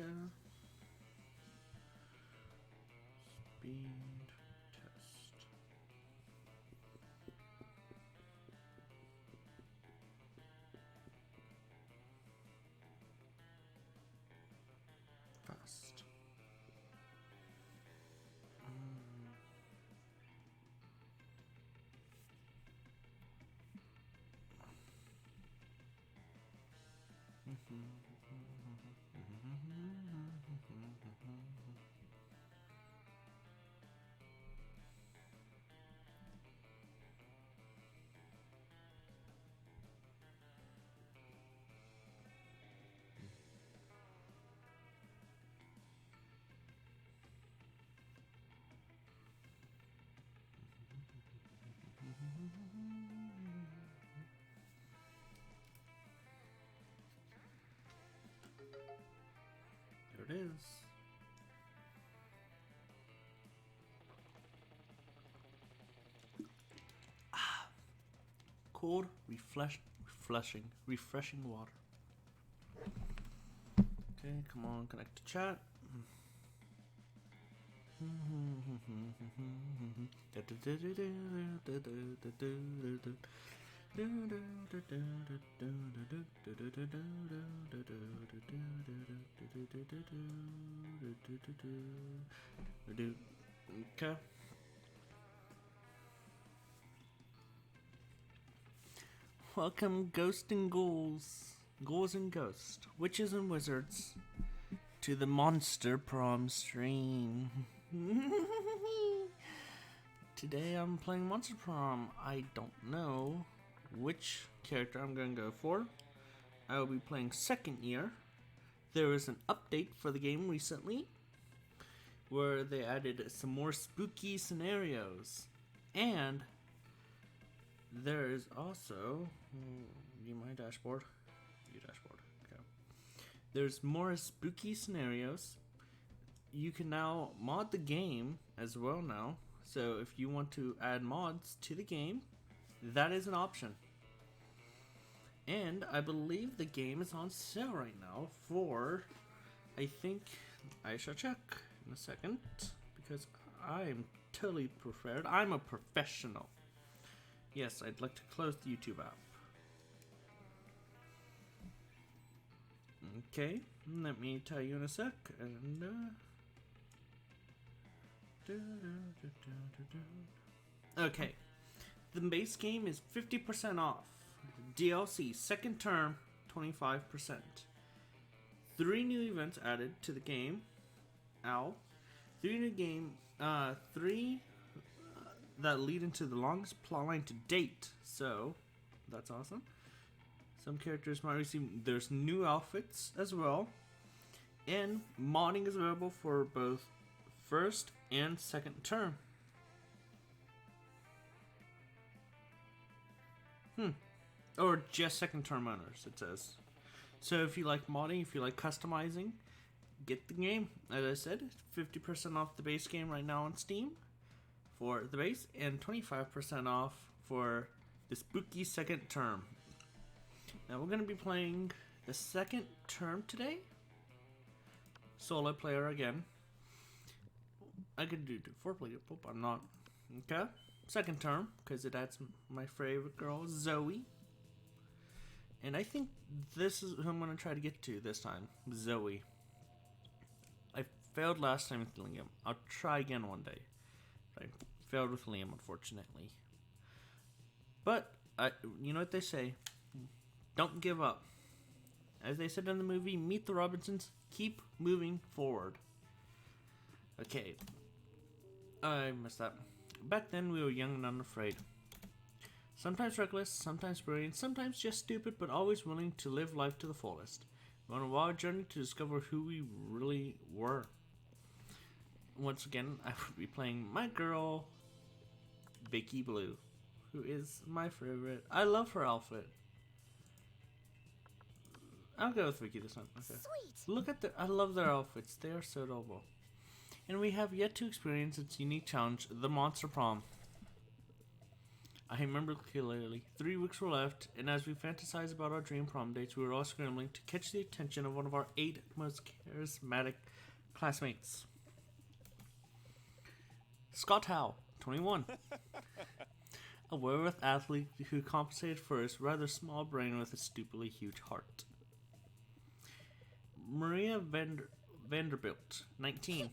Okay. Speed test. Fast. There it is. Cold, refreshing water. Okay, come on, connect to chat. Okay. Welcome, ghosts and ghouls, ghouls and ghosts, witches and wizards, to the Monster Prom stream. Today I'm playing Monster Prom. I don't know which character I'm going to go for. I will be playing second year. There was an update for the game recently where they added some more spooky scenarios. And there is also... View my dashboard. View dashboard. Okay. There's more spooky scenarios. You can now mod the game as well now. So if you want to add mods to the game, that is an option. And I believe the game is on sale right now for... I think I shall check in a second because I'm totally prepared. I'm a professional. Yes, I'd like to close the YouTube app. Okay, let me tell you in a sec. And okay, the base game is 50% off. DLC second term 25%. 3 new events added to the game. Ow. 3 new game. 3 that lead into the longest plotline to date. So that's awesome. Some characters might receive. There's new outfits as well, and modding is available for both first and second term. Or just second term owners, it says. So if you like modding, if you like customizing, get the game. As I said, 50% off the base game right now on Steam for the base, and 25% off for the spooky second term. Now we're going to be playing the second term today. Solo player again. I could do 4-player, but I'm not. Okay. Second term, because it adds my favorite girl, Zoe. And I think this is who I'm going to try to get to this time. Zoe. I failed last time with Liam. I'll try again one day. I failed with Liam, unfortunately. But, you know what they say. Don't give up. As they said in the movie, Meet the Robinsons, keep moving forward. Okay. I messed up. Back then, we were young and unafraid. Sometimes reckless, sometimes brilliant, sometimes just stupid, but always willing to live life to the fullest. We're on a wild journey to discover who we really were. Once again, I will be playing my girl, Vicky Blue, who is my favorite. I love her outfit. I'll go with Vicky this time. Okay. Sweet. Look at I love their outfits. They are so adorable. And we have yet to experience its unique challenge, the Monster Prom. I remember clearly. 3 weeks were left, and as we fantasized about our dream prom dates, we were all scrambling to catch the attention of one of our 8 most charismatic classmates. Scott Howe, 21. A well-worth athlete who compensated for his rather small brain with a stupidly huge heart. Maria Vanderbilt, 19.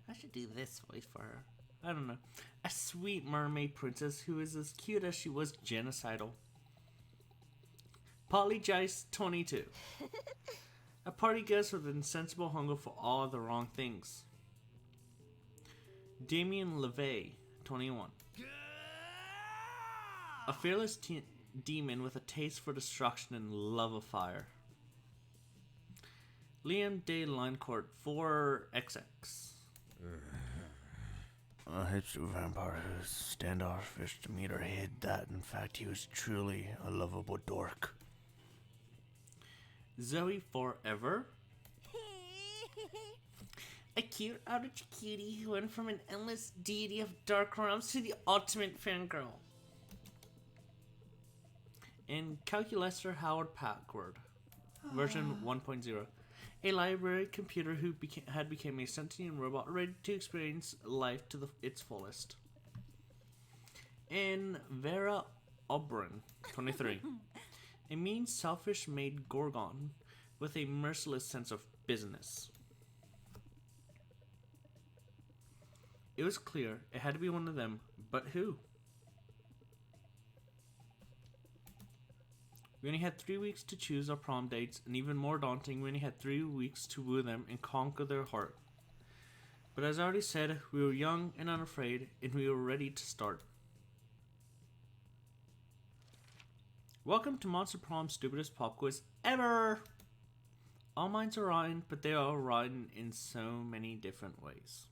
I should do this voice for her. I don't know. A sweet mermaid princess who is as cute as she was genocidal. Polly Jice, 22. A party guest with an insensible hunger for all the wrong things. Damien LeVay, 21. A fearless demon with a taste for destruction and love of fire. Liam de Linecourt, 4XX. A hipster vampire whose standoffish demeanor hid that, in fact, he was truly a lovable dork. Zoe Forever. A cute outage cutie who went from an endless deity of dark realms to the ultimate fangirl. And Calculester Howard Packard, version 1.0. A library computer who became a sentient robot ready to experience life to its fullest. And Vera Oberon, 23. A mean, selfish-made Gorgon with a merciless sense of business. It was clear it had to be one of them, but who? We only had 3 weeks to choose our prom dates, and even more daunting, we only had 3 weeks to woo them and conquer their heart. But as I already said, we were young and unafraid, and we were ready to start. Welcome to Monster Prom's stupidest pop quiz ever! All minds are rotten, but they are rotten in so many different ways.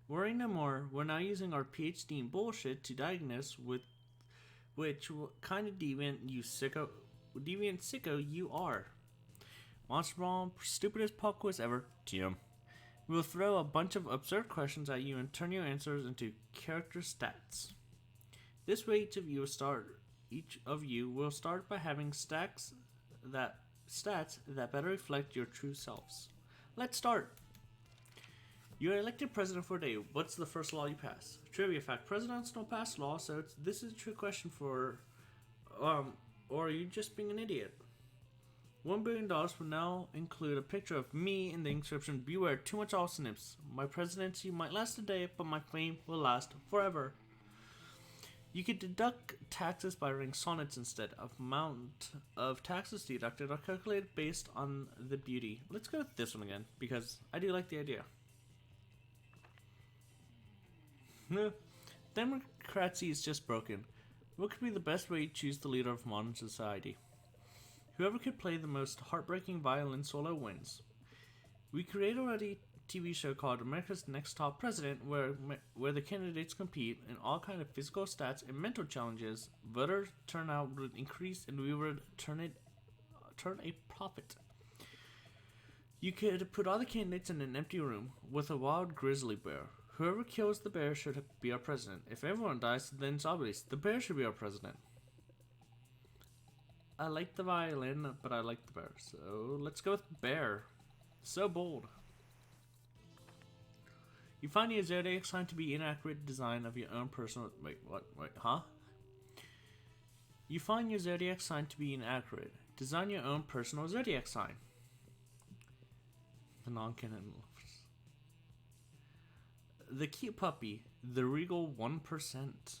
Worry no more, we're now using our PhD in bullshit to diagnose which kind of deviant sicko you are. Monster Prom, stupidest pop quiz ever, TM. We'll throw a bunch of absurd questions at you and turn your answers into character stats. This way, each of you will start by having stats that better reflect your true selves. Let's start. You're elected president for a day. What's the first law you pass? Trivia fact: presidents don't pass laws, so this is a true question for, or are you just being an idiot? $1 billion will now include a picture of me and the inscription, "Beware too much all snips. My presidency might last a day, but my fame will last forever." You could deduct taxes by writing sonnets instead. Amount of taxes deducted are calculated based on the beauty. Let's go with this one again, because I do like the idea. Democracy is just broken. What could be the best way to choose the leader of modern society? Whoever could play the most heartbreaking violin solo wins. We created already a TV show called America's Next Top President, where the candidates compete in all kinds of physical stats and mental challenges. Voter turnout would increase, and we would turn a profit. You could put all the candidates in an empty room with a wild grizzly bear. Whoever kills the bear should be our president. If everyone dies, then it's obvious. The bear should be our president. I like the violin, but I like the bear. So let's go with bear. So bold. You find your zodiac sign to be inaccurate design of your own personal... You find your zodiac sign to be inaccurate. Design your own personal zodiac sign. The non-canon... The cute puppy, the regal 1%,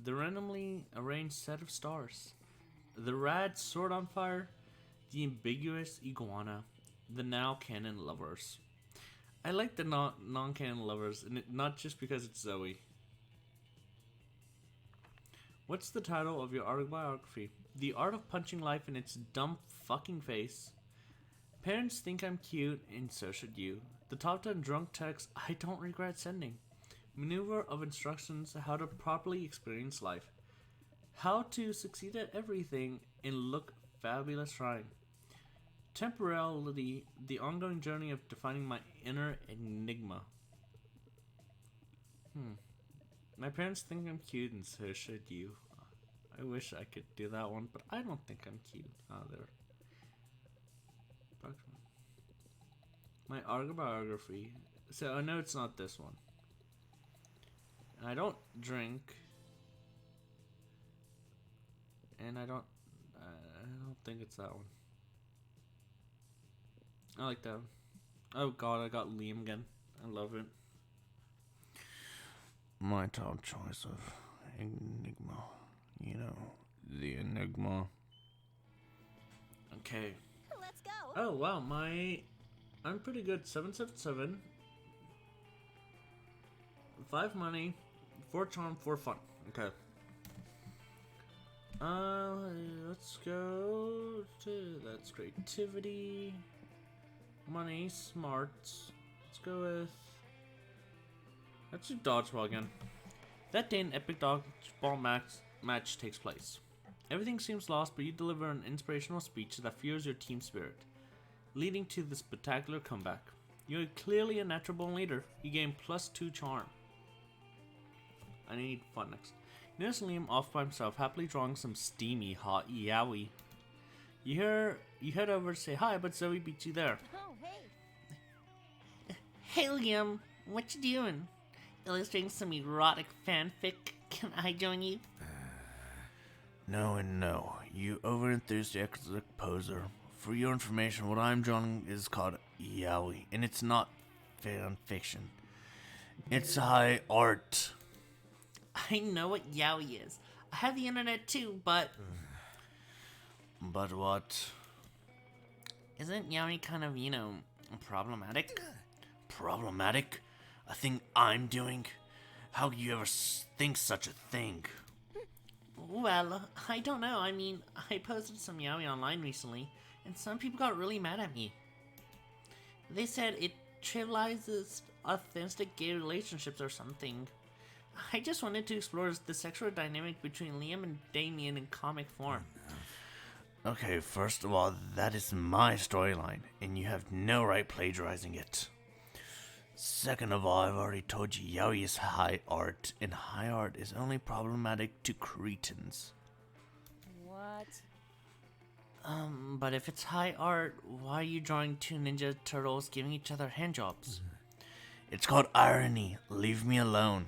the randomly arranged set of stars, the rad sword on fire, the ambiguous iguana, the now canon lovers. I like the non-canon lovers, and not just because it's Zoe. What's the title of your autobiography? The Art of Punching Life in Its Dumb Fucking Face. Parents think I'm cute, and so should you. The top 10 drunk texts I don't regret sending. Maneuver of instructions how to properly experience life. How to succeed at everything and look fabulous trying. Temporality, the ongoing journey of defining my inner enigma. My parents think I'm cute, and so should you. I wish I could do that one, but I don't think I'm cute either. My autobiography. So I know it's not this one. I don't drink, and I don't think it's that one. I like that one. Oh god, I got Liam again. I love it. My top choice of Enigma. You know, the Enigma. Okay. Let's go. Oh wow, I'm pretty good. 777. 5 money, 4 charm, 4 fun. Okay. Let's go to that's creativity, money, smarts. Let's go let's do dodgeball again. That day, an epic dodgeball match takes place. Everything seems lost, but you deliver an inspirational speech that fuels your team spirit, leading to the spectacular comeback. You're clearly a natural born leader. You gain +2 charm. I need fun next. You notice Liam off by himself, happily drawing some steamy hot yaoi. You head over to say hi, but Zoe beats you there. Oh, hey. Hey Liam, what you doing? Illustrating some erotic fanfic? Can I join you? No and no. You over-enthusiastic poser. For your information, what I'm drawing is called yaoi, and it's not fan fiction. It's high art. I know what yaoi is. I have the internet too, but... But what? Isn't yaoi kind of, problematic? Problematic? A thing I'm doing? How could you ever think such a thing? Well, I don't know. I mean, I posted some yaoi online recently, and some people got really mad at me. They said it trivializes authentic gay relationships or something. I just wanted to explore the sexual dynamic between Liam and Damien in comic form. Okay, first of all, that is my storyline, and you have no right plagiarizing it. Second of all, I've already told you yaoi is high art, and high art is only problematic to cretins. What? But if it's high art, why are you drawing 2 ninja turtles giving each other handjobs? It's called irony. Leave me alone.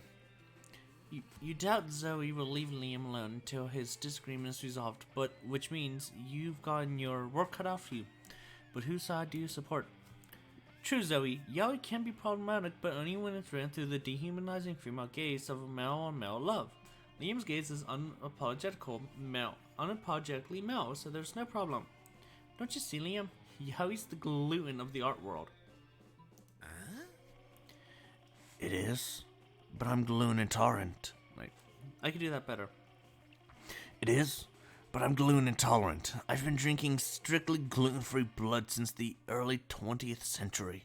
You doubt Zoe will leave Liam alone until his disagreement is resolved, but which means you've gotten your work cut out for you. But whose side do you support? True, Zoe, yaoi can be problematic, but only when it's ran through the dehumanizing female gaze of a male-on-male love. Liam's gaze is unapologetically male, so there's no problem. Don't you see, Liam? Yaoi's the gluten of the art world. It is, but I'm gluten intolerant. Right. I could do that better. It is, but I'm gluten intolerant. I've been drinking strictly gluten-free blood since the early 20th century.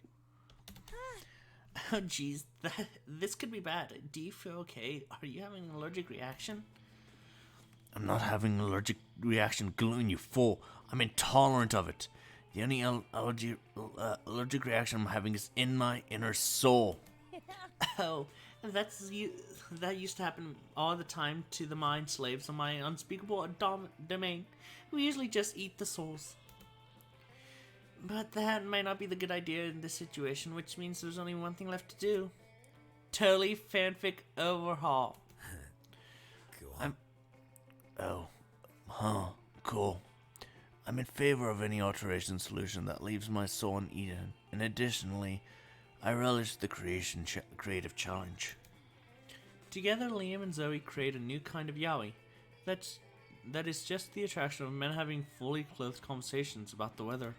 Oh jeez, this could be bad. Do you feel okay? Are you having an allergic reaction? I'm not having an allergic reaction to gluten, you fool. I'm intolerant of it. The only allergic reaction I'm having is in my inner soul. Oh, that used to happen all the time to the mind slaves on my unspeakable domain, who usually just eat the souls. But that might not be the good idea in this situation, which means there's only one thing left to do. Totally fanfic overhaul. Cool. I'm in favor of any alteration solution that leaves my soul uneaten, and additionally, I relish the creative challenge. Together, Liam and Zoe create a new kind of yaoi. That is just the attraction of men having fully clothed conversations about the weather.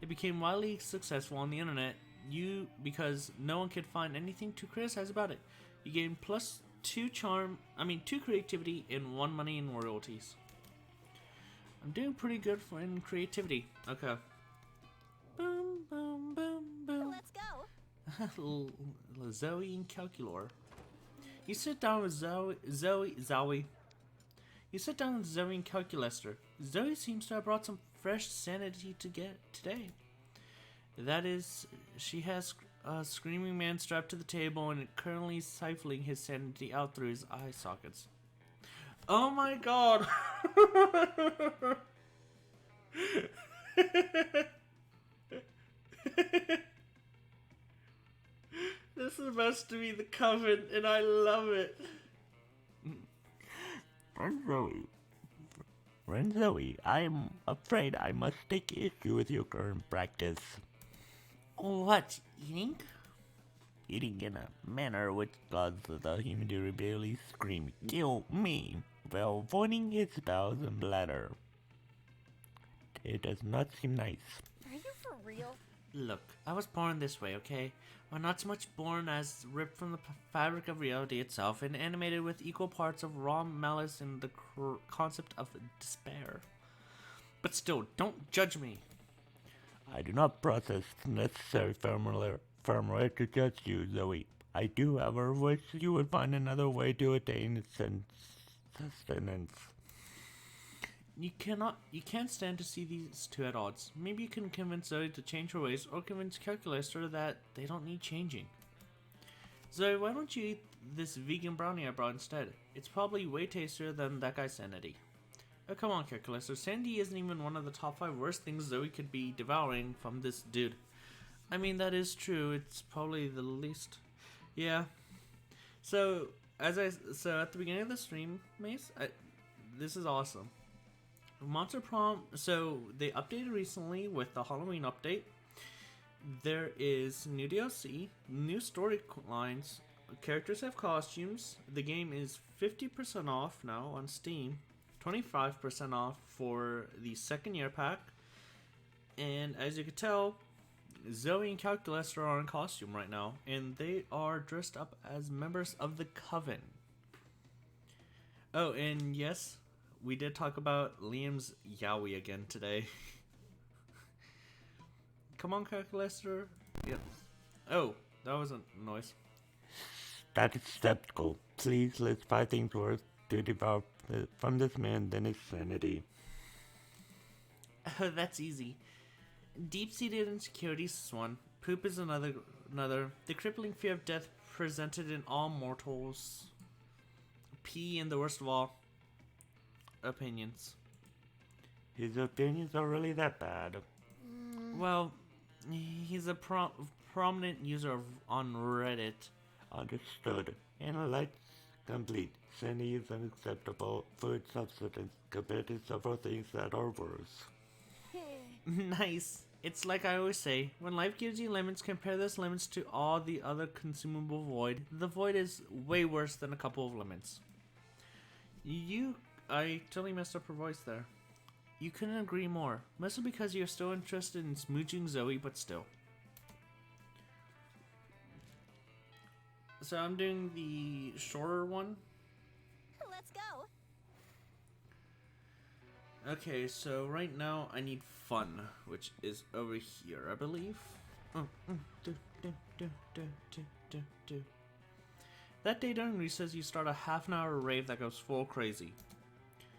It became wildly successful on the internet, because no one could find anything to criticize about it. You gain +2 creativity and 1 money in royalties. I'm doing pretty good in creativity. Okay. Boom, boom, boom, boom. Let's go. Zoe and Calculor. You sit down with Zoe. You sit down with Zoe and Calculester. Zoe seems to have brought some fresh sanity to get today. That is, she has A screaming man strapped to the table and currently stifling his sanity out through his eye sockets. Oh my god! This is supposed to be the coven, and I love it. Friend Zoe, I'm afraid I must take issue with your current practice. What, eating? Eating in a manner which causes the human to rebellious scream, "Kill me!" while avoiding its bowels and bladder. It does not seem nice. Are you for real? Look, I was born this way, okay? Well, not so much born as ripped from the fabric of reality itself and animated with equal parts of raw malice and the concept of despair. But still, don't judge me. I do not process necessary firmware to judge you, Zoe. I do, however, wish you would find another way to attain sustenance. You can't stand to see these two at odds. Maybe you can convince Zoe to change her ways, or convince Calculator that they don't need changing. Zoe, why don't you eat this vegan brownie I brought instead? It's probably way tastier than that guy's sanity. Oh, come on, Calculator. Sanity isn't even one of the top 5 worst things Zoe could be devouring from this dude. I mean, that is true. It's probably the least. Yeah. So at the beginning of the stream, Mace, this is awesome. Monster Prom, so they updated recently with the Halloween update. There is new DLC, new storylines, characters have costumes. The game is 50% off now on Steam, 25% off for the second year pack. And as you can tell, Zoe and Calculator are in costume right now, and they are dressed up as members of the Coven. Oh, and yes, we did talk about Liam's yaoi again today. Come on, Calculator. Yep. Oh, that was a noise. That is skeptical. Please list 5 things worth to devour from this man than his sanity. That's easy. Deep-seated insecurities is one. Poop is another. The crippling fear of death presented in all mortals. P, and the worst of all, opinions. His opinions are really that bad. Well, he's a prominent user on Reddit. Understood. Analyze complete. Sanity is unacceptable food substance compared to several things that are worse. Nice. It's like I always say, when life gives you lemons, compare those lemons to all the other consumable void. The void is way worse than a couple of lemons. I totally messed up her voice there. You couldn't agree more. Mostly because you're still interested in smooching Zoe, but still. So I'm doing the shorter one. Let's go. Okay, so right now I need fun, which is over here, I believe. That day during recess, you start a half-an-hour rave that goes full crazy.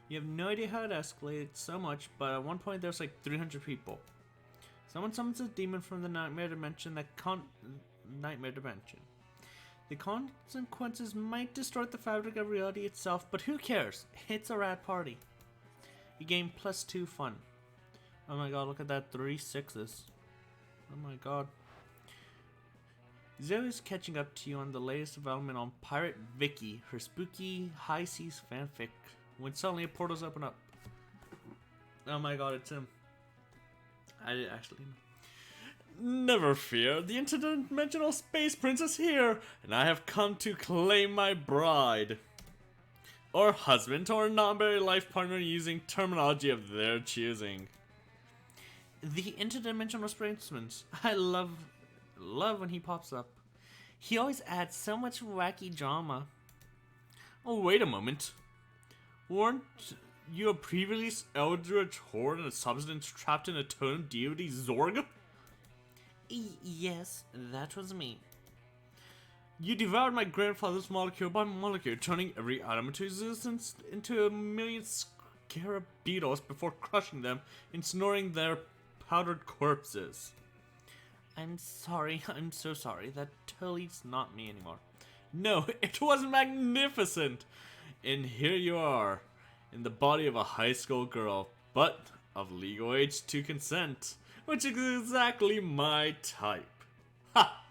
You have no idea how it escalated so much, but at one point there's like 300 people. Someone summons a demon from the nightmare dimension The consequences might distort the fabric of reality itself, but who cares? It's a rad party. You gain +2 fun. Oh my god, look at that, 3 6s. Oh my god. Zoe's catching up to you on the latest development on Pirate Vicky, her spooky high seas fanfic, when suddenly a portal's open up. Oh my god, it's him. I did actually know. Never fear, the interdimensional space prince is here, and I have come to claim my bride. Or husband, or non-binary life partner using terminology of their choosing. The interdimensional spacesman. I love when he pops up. He always adds so much wacky drama. Oh, wait a moment. Weren't you a previous Eldritch horde and a substance trapped in a totem deity Zorg? Yes, that was me. You devoured my grandfather's molecule by molecule, turning every atom into existence into a million scarab beetles before crushing them and snoring their powdered corpses. I'm sorry, I'm so sorry. That totally's not me anymore. No, it was magnificent! And here you are, in the body of a high school girl, but of legal age to consent, which is exactly my type. Ha!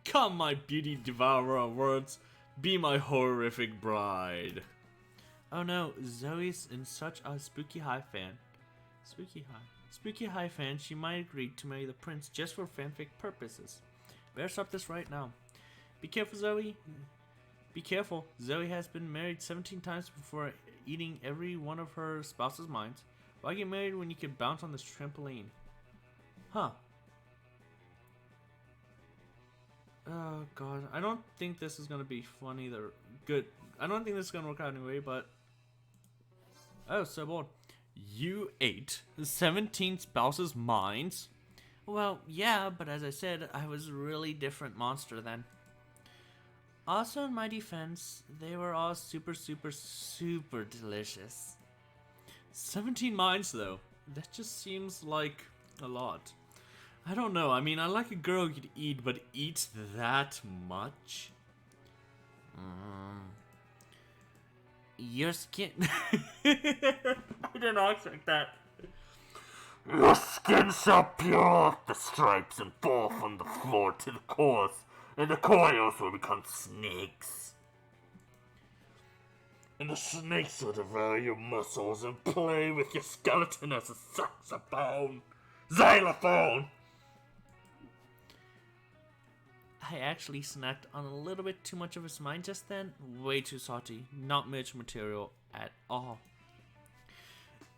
Come, my beauty devourer of words, be my horrific bride. Oh no, Zoe's in such a Spooky High fan. Spooky High fan, she might agree to marry the prince just for fanfic purposes. Better stop this right now. Be careful, Zoe. Be careful. Zoe has been married 17 times before eating every one of her spouse's minds. Why get married when you can bounce on this trampoline? Huh. Oh god, I don't think this is gonna be fun either. Good. I don't think this is gonna work out anyway, but... Oh, so bored. You ate 17 spouses' minds? Well, yeah, but as I said, I was a really different monster then. Also, in my defense, they were all super delicious. 17 minds, though. That just seems like a lot. I don't know, I mean, I like a girl who could eat, but eat that much? Your skin... I did not expect that. Your skin shall peel off the stripes and fall from the floor to the coils, and the coils will become snakes. And the snakes will devour your muscles and play with your skeleton as a saxophone. Xylophone! I actually snacked on a little bit too much of his mind just then. Way too salty. Not much material at all.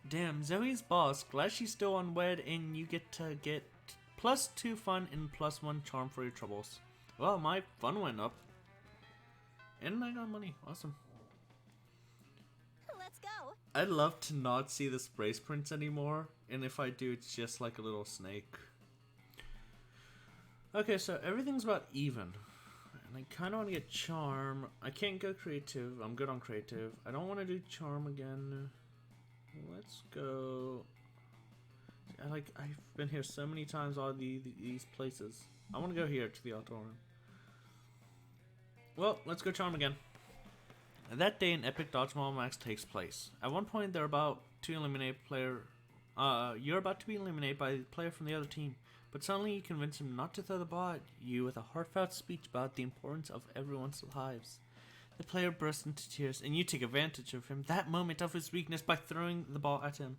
Damn, Zoe's boss. Glad she's still unwed and you get to get +2 fun and +1 charm for your troubles. Well, my fun went up. And I got money. Awesome. Let's go. I'd love to not see the Sprace Prince anymore. And if I do, it's just like a little snake. Okay, so everything's about even. And I kind of want to get charm. I can't go creative. I'm good on creative. I don't want to do charm again. Let's go. I've been here so many times, all these places. I want to go here to the auditorium. Well, let's go charm again. That day, an epic dodgeball match takes place. At one point, they're about to eliminate player. You're about to be eliminated by the player from the other team. But suddenly you convince him not to throw the ball at you with a heartfelt speech about the importance of everyone's lives. The player bursts into tears, and you take advantage of him, that moment of his weakness, by throwing the ball at him.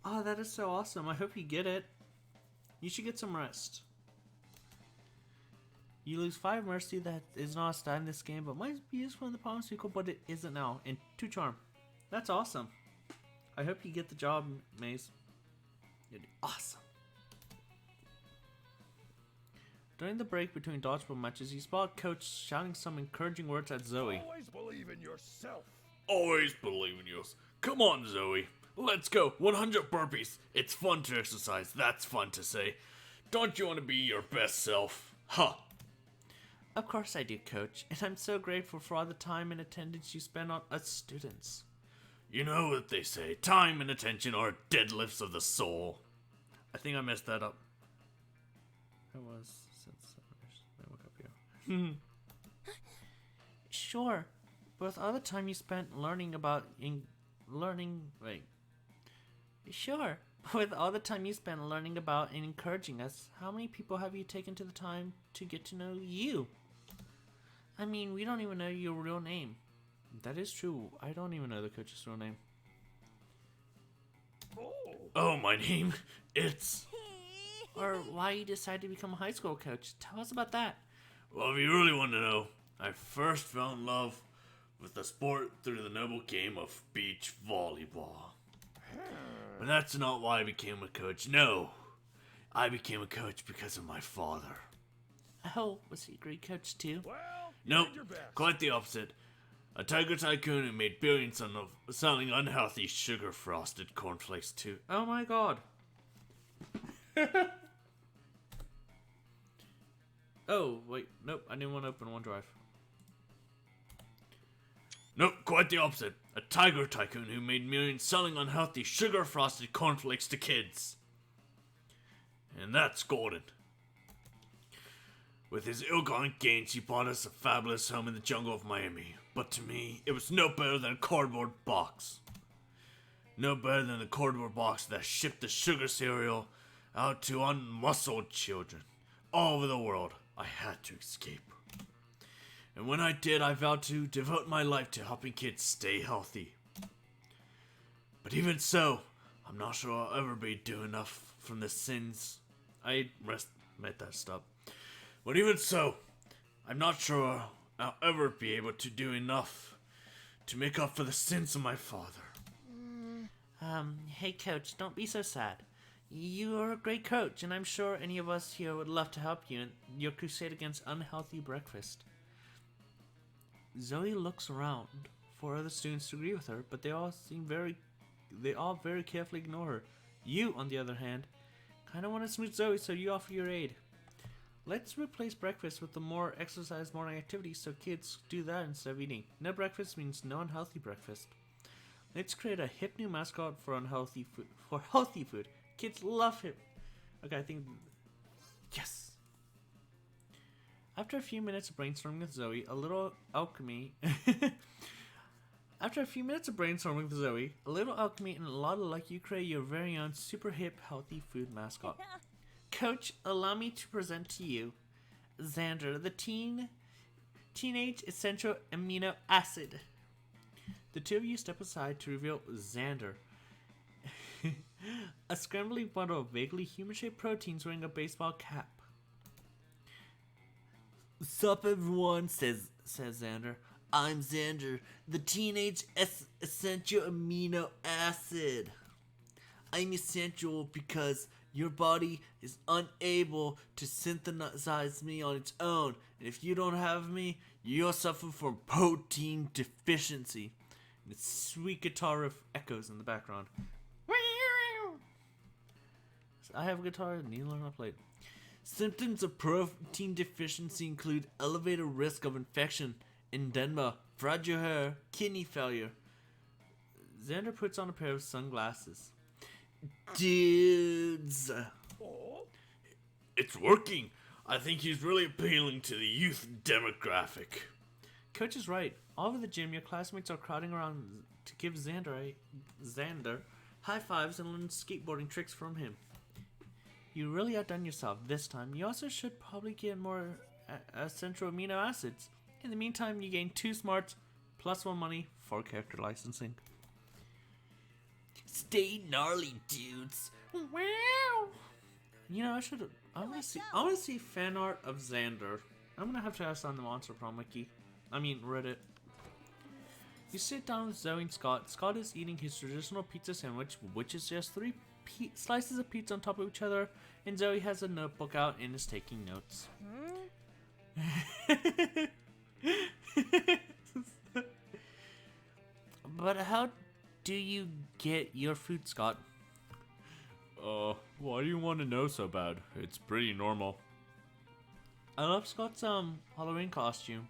Oh, that is so awesome. I hope you get it. You should get some rest. You lose 5 mercy. That is not a stat in this game, but might be useful in the Prom sequel, but it isn't now. And 2 charm. That's awesome. I hope you get the job, Maze. You're awesome. During the break between dodgeball matches, you spot Coach shouting some encouraging words at Zoe. Always believe in yourself. Always believe in yourself. Come on, Zoe. Let's go. 100 burpees. It's fun to exercise. That's fun to say. Don't you want to be your best self? Huh. Of course I do, Coach. And I'm so grateful for all the time and attendance you spend on us students. You know what they say. Time and attention are deadlifts of the soul. I think I messed that up. I was since I woke up here. Sure. But with all the time you spent learning about Sure. With all the time you spent learning about and encouraging us, how many people have you taken to the time to get to know you? I mean, we don't even know your real name. That is true. I don't even know the coach's real name. Oh, my name? It's... Or why you decided to become a high school coach. Tell us about that. Well, if you really want to know, I first fell in love with the sport through the noble game of beach volleyball. But that's not why I became a coach. No, I became a coach because of my father. Oh, was he a great coach too? Well, Nope, quite the opposite. A tiger tycoon who made billions of selling unhealthy sugar-frosted cornflakes too. Oh my god. Oh, wait, nope, I didn't want to open OneDrive. Nope, quite the opposite. A tiger tycoon who made millions selling unhealthy sugar-frosted cornflakes to kids. And that's Gordon. With his ill-gotten gains, he bought us a fabulous home in the jungle of Miami. But to me, it was no better than a cardboard box. No better than the cardboard box that shipped the sugar cereal out to unmuscled children all over the world. I had to escape. And when I did, I vowed to devote my life to helping kids stay healthy. But even so, I'm not sure I'll ever be doing enough from the sins. I made that stop. But even so, I'm not sure I'll ever be able to do enough to make up for the sins of my father. Hey coach, don't be so sad. You are a great coach, and I'm sure any of us here would love to help you in your crusade against unhealthy breakfast. Zoe looks around for other students to agree with her, but they all very carefully ignore her. You, on the other hand, kind of want to smooth Zoe, so you offer your aid. Let's replace breakfast with a more exercise morning activity so kids do that instead of eating. No breakfast means no unhealthy breakfast. Let's create a hip new mascot for healthy food. Kids love him. Okay, I think yes. After a few minutes of brainstorming with Zoe, a little alchemy and a lot of luck, you create your very own super hip healthy food mascot. Coach, allow me to present to you Xander, the teenage essential amino acid. The two of you step aside to reveal Xander, a scrambling bundle of vaguely human-shaped proteins wearing a baseball cap. Sup everyone, says Xander. I'm Xander, the teenage essential amino acid. I'm essential because your body is unable to synthesize me on its own, and if you don't have me, you'll suffer from protein deficiency. And the sweet guitar riff echoes in the background. I have a guitar, neither have I played. Symptoms of protein deficiency include elevated risk of infection, edema, fragile hair, kidney failure. Xander puts on a pair of sunglasses. Dudes! It's working! I think he's really appealing to the youth demographic. Coach is right. All over the gym, your classmates are crowding around to give Xander high fives and learn skateboarding tricks from him. You really outdone yourself this time. You also should probably get more essential amino acids. In the meantime, you gain 2 smarts plus 1 money for character licensing. Stay gnarly, dudes. Wow! You know, I want to see fan art of Xander. I'm gonna have to ask on the Monster Prom wiki. Reddit. You sit down with Zoe and Scott. Scott is eating his traditional pizza sandwich, which is just 3 slices of pizza on top of each other, and Zoe has a notebook out and is taking notes. But how do you get your food, Scott? Why do you want to know so bad? It's pretty normal. I love Scott's Halloween costume.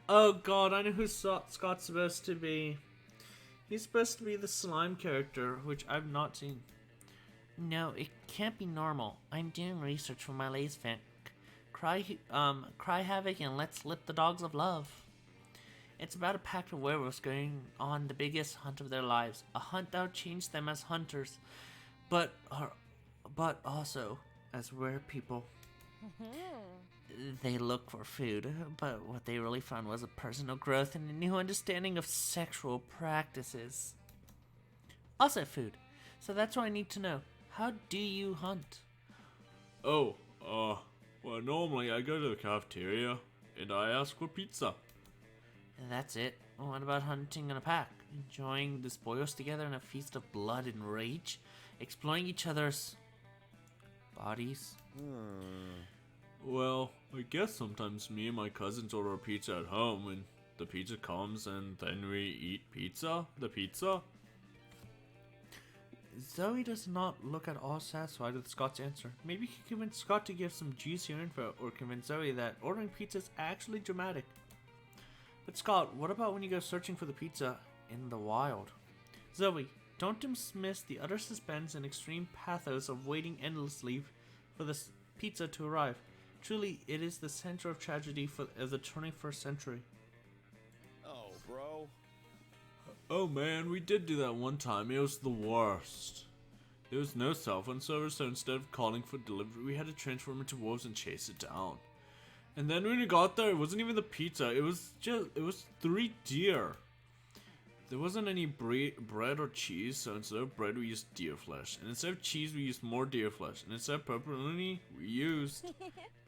Oh god, I know who Scott's supposed to be. He's supposed to be the slime character, which I've not seen. No, it can't be normal. I'm doing research for my latest fan. Cry Havoc and Let's Lick the Dogs of Love. It's about a pack of werewolves going on the biggest hunt of their lives. A hunt that will change them as hunters, but also as were people. They look for food, but what they really found was a personal growth and a new understanding of sexual practices. Also food. So that's what I need to know. How do you hunt? Well, normally I go to the cafeteria and I ask for pizza. That's it. What about hunting in a pack? Enjoying the spoils together in a feast of blood and rage? Exploring each other's bodies? Well, I guess sometimes me and my cousins order pizza at home and the pizza comes and then we eat the pizza. Zoe does not look at all satisfied with Scott's answer. Maybe you can convince Scott to give some juicier info, or convince Zoe that ordering pizza is actually dramatic. But Scott, what about when you go searching for the pizza in the wild? Zoe, don't dismiss the utter suspense and extreme pathos of waiting endlessly for the pizza to arrive. Truly, it is the center of tragedy of the 21st century. Oh, bro. Oh man, we did do that one time. It was the worst. There was no cell phone service, so instead of calling for delivery, we had to transform into wolves and chase it down. And then when we got there, it wasn't even the pizza. It was 3 deer. There wasn't any bread or cheese, so instead of bread, we used deer flesh. And instead of cheese, we used more deer flesh. And instead of pepperoni, we used...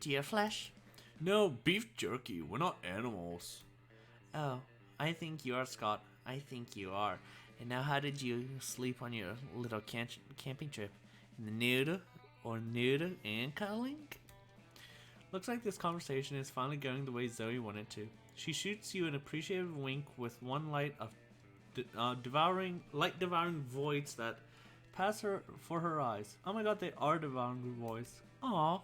Deer flesh? No, beef jerky. We're not animals. Oh, I think you are, Scott. I think you are. And now how did you sleep on your little camping trip? In the nude and cuddling? Looks like this conversation is finally going the way Zoe wanted to. She shoots you an appreciative wink with one light of devouring voids that pass her for her eyes. Oh my god, they are devouring voids. Aww.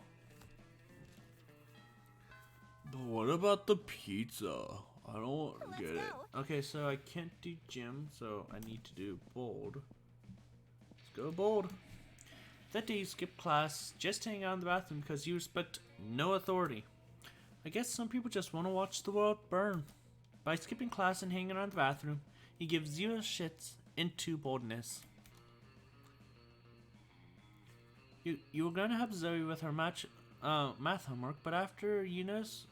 But what about the pizza? I don't Let's get it. go. Okay, so I can't do gym, so I need to do bold. Let's go bold. That day you skipped class, just hang out in the bathroom because you respect no authority. I guess some people just want to watch the world burn. By skipping class and hanging around the bathroom, he gives 0 shits into boldness. You were gonna help Zoe with her math homework, but after you notice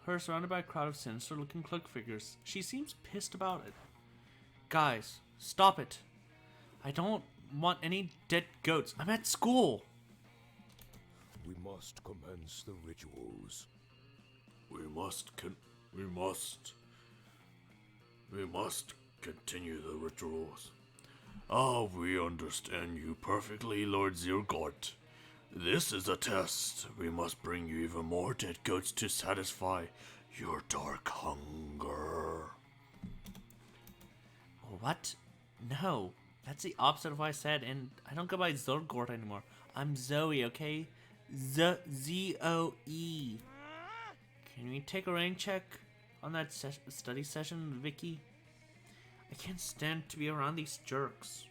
her surrounded by a crowd of sinister-looking cloak figures, she seems pissed about it. Guys, stop it! I don't want any dead goats. I'm at school. We must commence the rituals. We must continue the rituals. Ah, we understand you perfectly, Lord Zirgort. This is a test. We must bring you even more dead goats to satisfy your dark hunger. What? No. That's the opposite of what I said, and I don't go by Zolgort anymore. I'm Zoe, okay? Z-O-E. Can we take a rain check on that study session, Vicky? I can't stand to be around these jerks.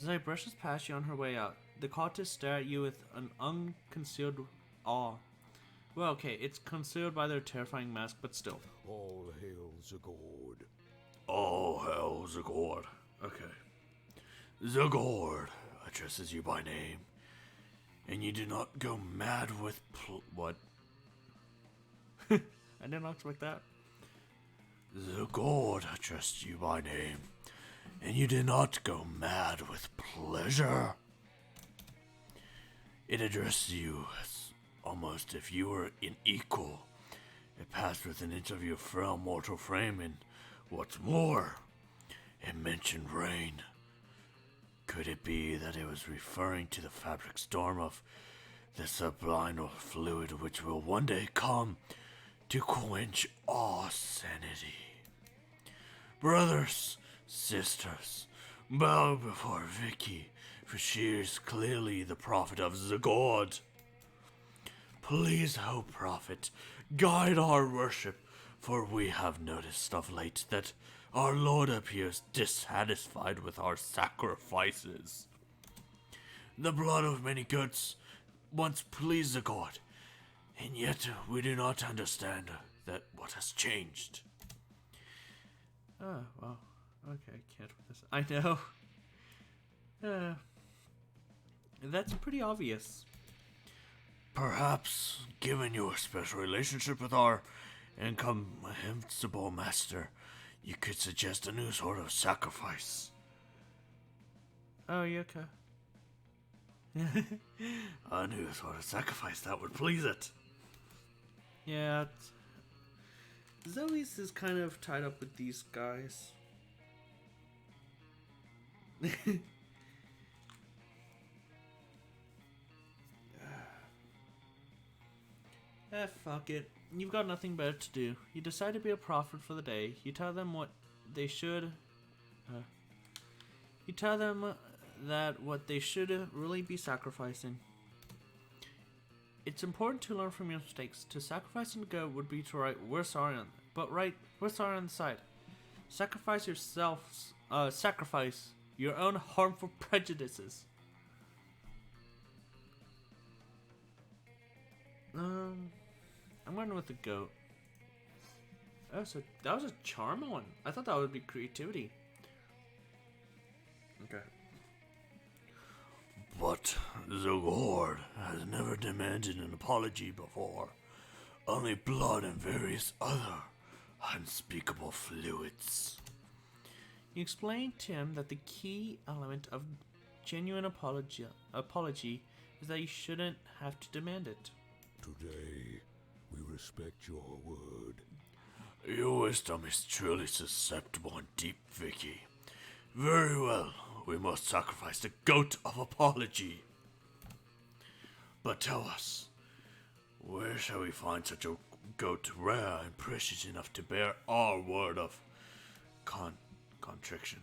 Zoe brushes past you on her way out. The cultists stare at you with an unconcealed awe. Well, okay, it's concealed by their terrifying mask, but still. All hail Zagord. All hail Zagord. Okay. Zagord addresses you by name, and you do not go mad with what? I did not expect that. Zagord addressed you by name, and you did not go mad with pleasure. It addressed you as almost if you were an equal. It passed within an inch of your frail mortal frame, and what's more, it mentioned rain. Could it be that it was referring to the fabric storm of the subliminal fluid which will one day come to quench all sanity? Brothers, sisters, bow before Vicky, for she is clearly the prophet of Zagord. Please, O prophet, guide our worship, for we have noticed of late that our Lord appears dissatisfied with our sacrifices. The blood of many goats once pleased Zagord, and yet we do not understand that what has changed. Oh, well. Okay, can't with this. I know. That's pretty obvious. Perhaps, given your special relationship with our incomprehensible master, you could suggest a new sort of sacrifice. Oh, you okay? A new sort of sacrifice that would please it. Yeah. Zoe's is kind of tied up with these guys. Fuck it. You've got nothing better to do. You decide to be a prophet for the day. You tell them what they should. You tell them that what they should really be sacrificing. It's important to learn from your mistakes. To sacrifice and go would be to write "We're sorry" on, but write "We're sorry" on the side. Sacrifice yourselves. Sacrifice your own harmful prejudices. I'm going with the goat. Oh, so that was a charm one. I thought that would be creativity. Okay. But the Lord has never demanded an apology before. Only blood and various other unspeakable fluids. You explained to him that the key element of genuine apology is that you shouldn't have to demand it. Today, we respect your word. Your wisdom is truly susceptible and deep, Vicky. Very well, we must sacrifice the goat of apology. But tell us, where shall we find such a goat rare and precious enough to bear our word of contrition?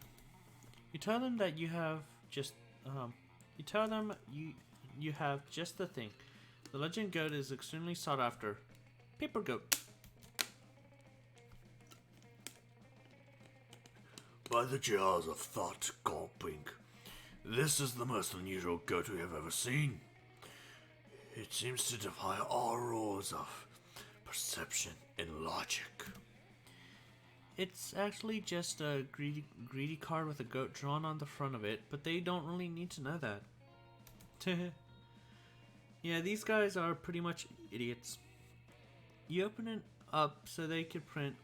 You tell them that you have just you have just the thing. The legend goat is extremely sought after. Paper goat. By the jaws of thought gulping, this is the most unusual goat we have ever seen. It seems to defy all rules of perception and logic. It's actually just a greedy card with a goat drawn on the front of it, but they don't really need to know that. Yeah, these guys are pretty much idiots. You open it up so they could print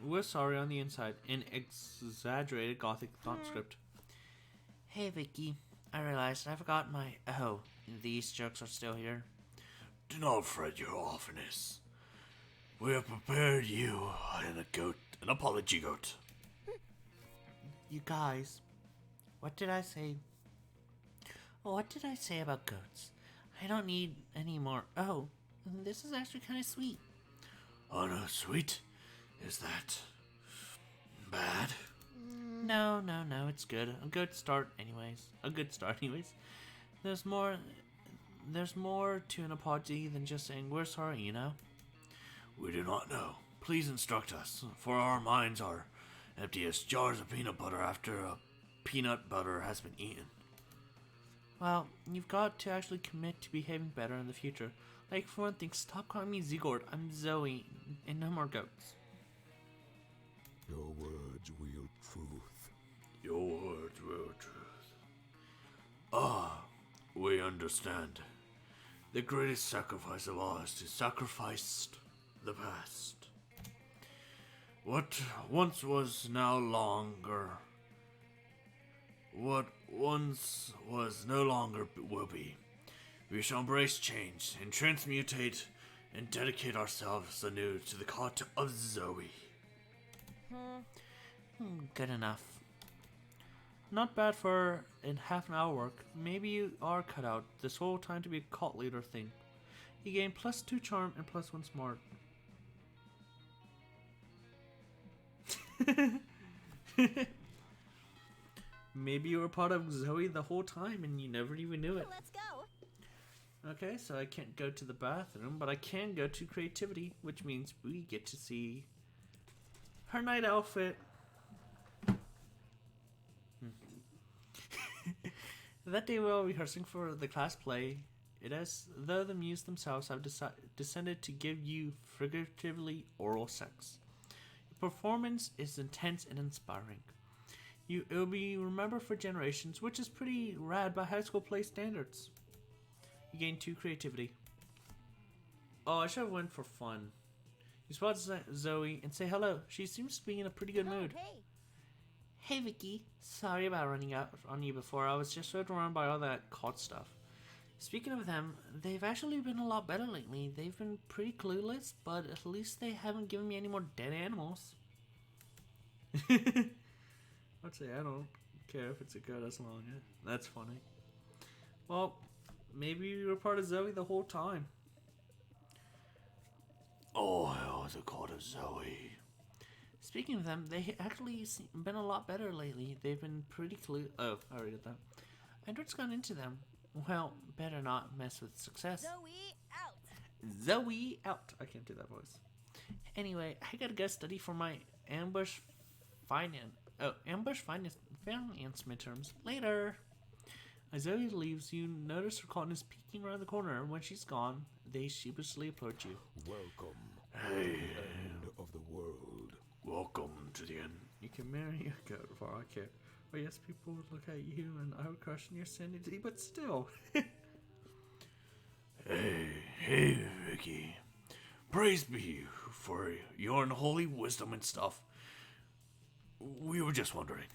"We're sorry" on the inside in exaggerated gothic font script. Hey Vicky, I realized I forgot my... Oh, these jokes are still here. Do not fret your awfulness. We have prepared you an apology goat. You guys, what did I say? What did I say about goats? I don't need any more. Oh, this is actually kind of sweet. Oh no, sweet? Is that bad? No, it's good. A good start anyways. There's more to an apology than just saying "we're sorry," you know? We do not know. Please instruct us, for our minds are empty as jars of peanut butter after a peanut butter has been eaten. Well, you've got to actually commit to behaving better in the future. Like, for one thing, stop calling me Zigord. I'm Zoe, and no more goats. Your words wield truth. Your words will truth. Ah, we understand. The greatest sacrifice of all is to sacrifice the past. What once was no longer will be. We shall embrace change and transmutate and dedicate ourselves anew to the cult of Zoe. Good enough. Not bad for in half an hour work. Maybe you are cut out this whole time to be a cult leader thing. You gain +2 charm and +1 smart. Maybe you were part of Zoe the whole time and you never even knew it. Let's go. Okay, so I can't go to the bathroom, but I can go to creativity, which means we get to see her night outfit. That day while rehearsing for the class play, it as though the muse themselves have descended to give you figuratively oral sex. Your performance is intense and inspiring. It will be remembered for generations, which is pretty rad by high school play standards. You gain 2 creativity. Oh, I should have went for fun. You spot Zoe and say hello. She seems to be in a pretty good mood. Hey. Hey Vicky, sorry about running out on you before. I was just overrun by all that cult stuff. Speaking of them, they've actually been a lot better lately. They've been pretty clueless, but at least they haven't given me any more dead animals. I'd say I don't care if it's a goat as long as that's funny. Well, maybe you were part of Zoe the whole time. Oh, hell, the cult of Zoe. Speaking of them, they actually been a lot better lately. They've been pretty Oh, I already did that. Eldritch gone into them. Well, better not mess with success. Zoe out. Zoe out. I can't do that voice. Anyway, I gotta go study for my ambush finance midterms later. As Zoe leaves, you notice her cotton is peeking around the corner, and when she's gone, they sheepishly approach you. Welcome Hey, to the end of the world. welcome to the end. You can marry a goat for all I care. Oh yes, people would look at you and I would question your sanity, but still. Hey, Vicky. Praise be you for your unholy wisdom and stuff. We were just wondering.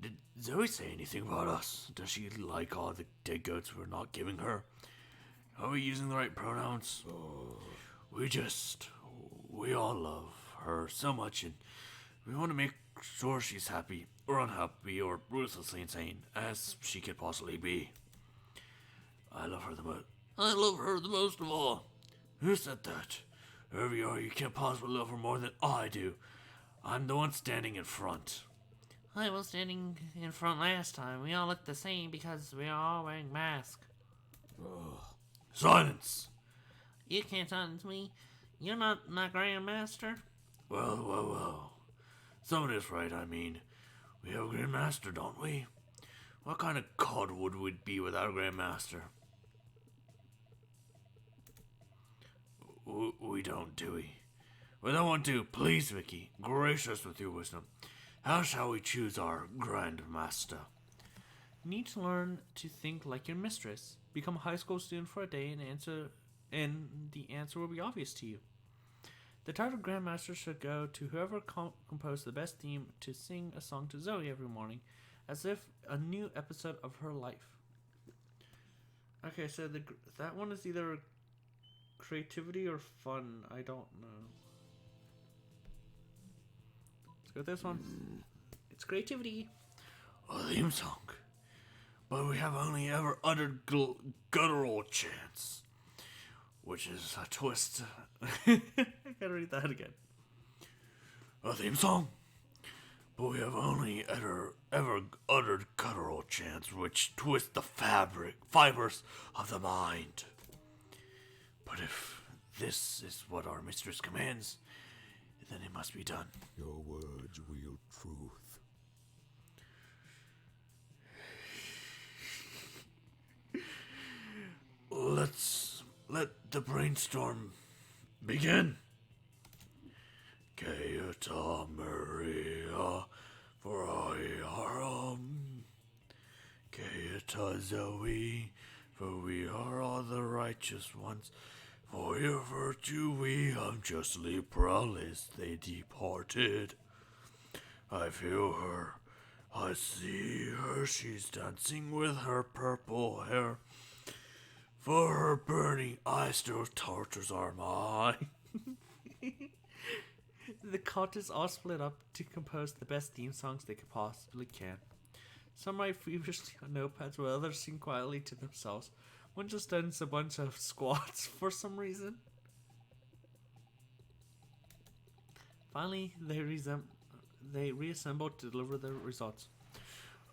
Did Zoe say anything about us? Does she like all the dead goats we're not giving her? Are we using the right pronouns? We all love her so much, and we want to make sure she's happy, or unhappy, or ruthlessly insane, as she could possibly be. I love her the most of all. Who said that? Whoever you are, you can't possibly love her more than I do. I'm the one standing in front. I was standing in front last time. We all look the same because we are all wearing masks. Silence! You can't silence me. You're not my grandmaster. Well. Someone is right, I mean. We have a Grandmaster, don't we? What kind of god would we be without a Grandmaster? We don't, do we? Well, that one too. Please, Vicky, grace us with your wisdom. How shall we choose our Grandmaster? You need to learn to think like your mistress. Become a high school student for a day and the answer will be obvious to you. The title Grandmaster should go to whoever composed the best theme to sing a song to Zoe every morning, as if a new episode of her life. Okay, so that one is either creativity or fun. I don't know. Let's go with this one. It's creativity. A theme song. But we have only ever uttered guttural chants, which is a twist. I gotta read that again. A theme song. But we have only ever uttered guttural chants, which twist the fibers of the mind. But if this is what our mistress commands, then it must be done. Your words wield truth. Let the brainstorm begin. Keita Maria, for I Keita Zoe, for we are all the righteous ones. For your virtue we unjustly prowless they departed. I feel her, I see her, she's dancing with her purple hair. For her burning eyes still tortures are mine. The cult is all split up to compose the best theme songs they could possibly can. Some write feverishly on notepads while others sing quietly to themselves. One just does a bunch of squats for some reason. Finally, they reassemble to deliver the results.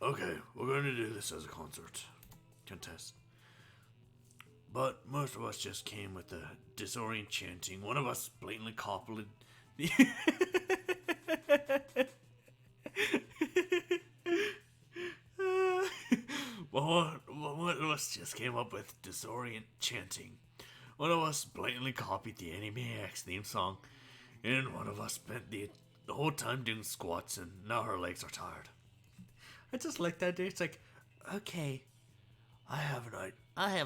Okay, we're going to do this as a concert contest. But most of us just came with the disorient chanting. One of us blatantly copied the... One of us just came up with disorient chanting. One of us blatantly copied the Animaniacs theme song. And one of us spent the whole time doing squats, and now her legs are tired. I just like that day. It's like, okay, I have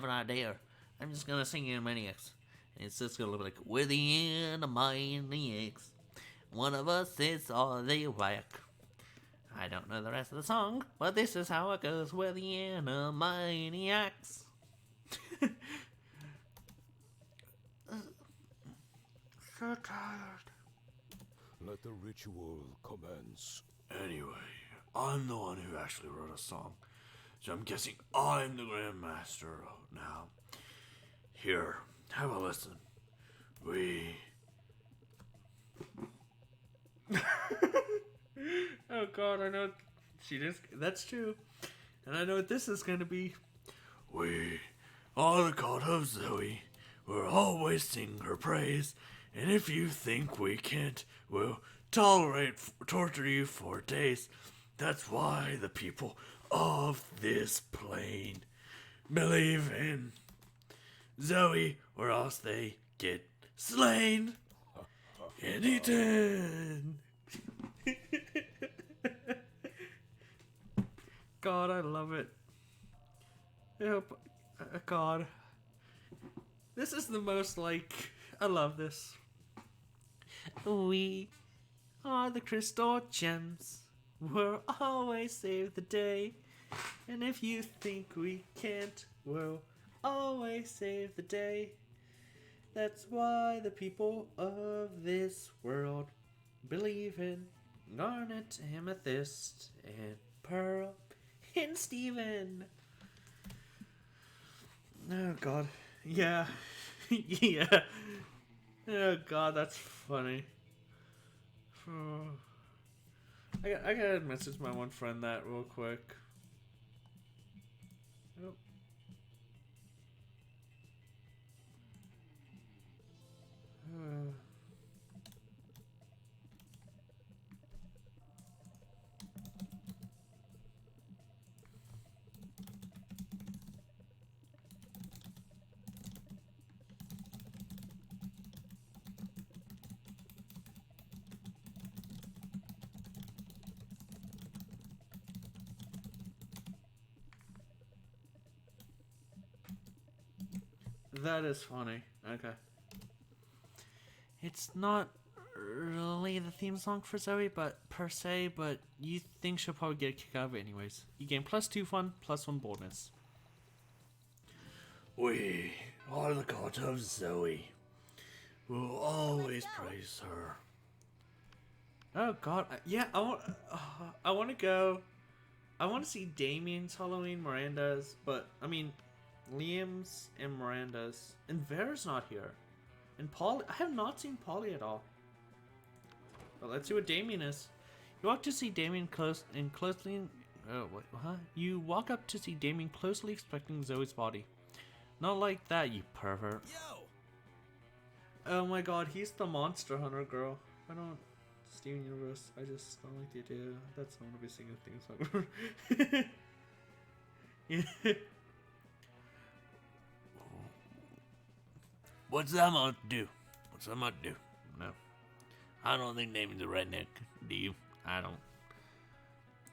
an idea. I'm just gonna sing Animaniacs. And it's just gonna look like, we're the Animaniacs. One of us is all they like. I don't know the rest of the song, but this is how it goes. We're the Animaniacs. so tired. Let the ritual commence. Anyway, I'm the one who actually wrote a song, so I'm guessing I'm the Grandmaster now. Here, have a listen. Oh god, I know. That's true. And I know what this is going to be. We are the God of Zoe. We'll always sing her praise. And if you think we can't, we'll torture you for days. That's why the people of this plane believe in Zoe, or else they get slain and eaten. God, I love it. Yep. God. This is the most, like, I love this. We are the crystal gems. We'll always save the day. And if you think we can't, we'll always save the day. That's why the people of this world believe in garnet, amethyst, and pearl, and Steven. Oh, God. Yeah. Yeah. Oh, God, that's funny. Oh. I gotta message my one friend that real quick. Oh. That is funny. Okay. It's not really the theme song for Zoe, but per se, but you think she'll probably get a kick out of it anyways. You gain +2 fun, +1 boldness. We are the God of Zoe. We'll always praise her. Oh God, yeah, I want to go. I want to see Damien's Halloween, Miranda's, but I mean, Liam's and Miranda's, and Vera's not here, and Polly. I have not seen Polly at all. But let's see what Damien is. You walk to see Damien closely. Oh wait, huh? You walk up to see Damien closely inspecting Zoe's body. Not like that, you pervert. Yo! Oh my God, he's the monster hunter girl. I don't. Steven Universe. I just don't like the idea. That's not gonna be singing theme song. Yeah. What's that mouth do? What's that mouth do? No. I don't think naming the redneck. Do you? I don't.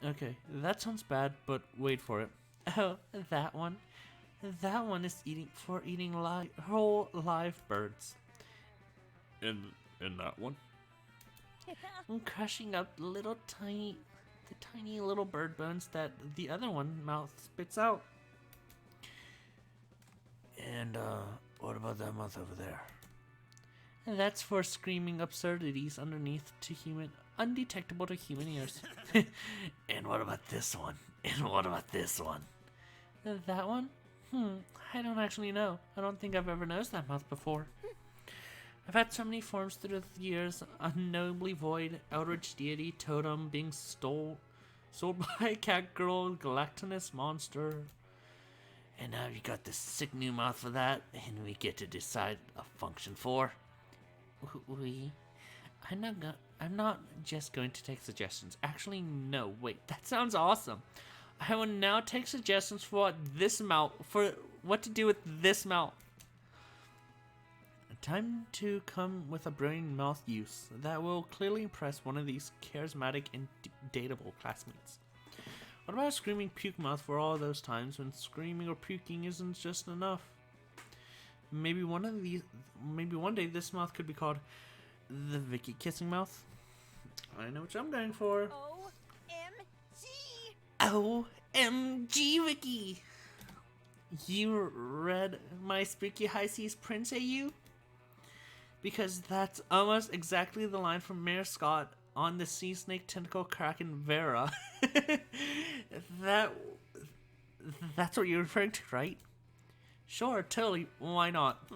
Okay, that sounds bad, but wait for it. Oh, that one? That one is eating whole live birds. In that one? I'm crushing up the tiny little bird bones that the other one mouth spits out. And what about that mouth over there? And that's for screaming absurdities undetectable to human ears. And what about this one? And what about this one? That one? I don't actually know. I don't think I've ever noticed that mouth before. I've had so many forms through the years: unknowingly void, Eldritch deity, totem, being sold by a cat girl, galactinous monster. And now you got this sick new mouth for that, and we get to decide a function for. I'm not just going to take suggestions. Actually, no. Wait, that sounds awesome. I will now take suggestions for what to do with this mouth. Time to come with a brilliant mouth use that will clearly impress one of these charismatic and dateable classmates. What about a screaming puke mouth for all those times when screaming or puking isn't just enough? Maybe one day this mouth could be called the Vicky kissing mouth. I know what I'm going for. OMG, Vicky! You read my spooky high seas prince, you? Because that's almost exactly the line from Mayor Scott on the sea snake tentacle kraken Vera. That's what you're referring to, right? Sure, totally. Why not?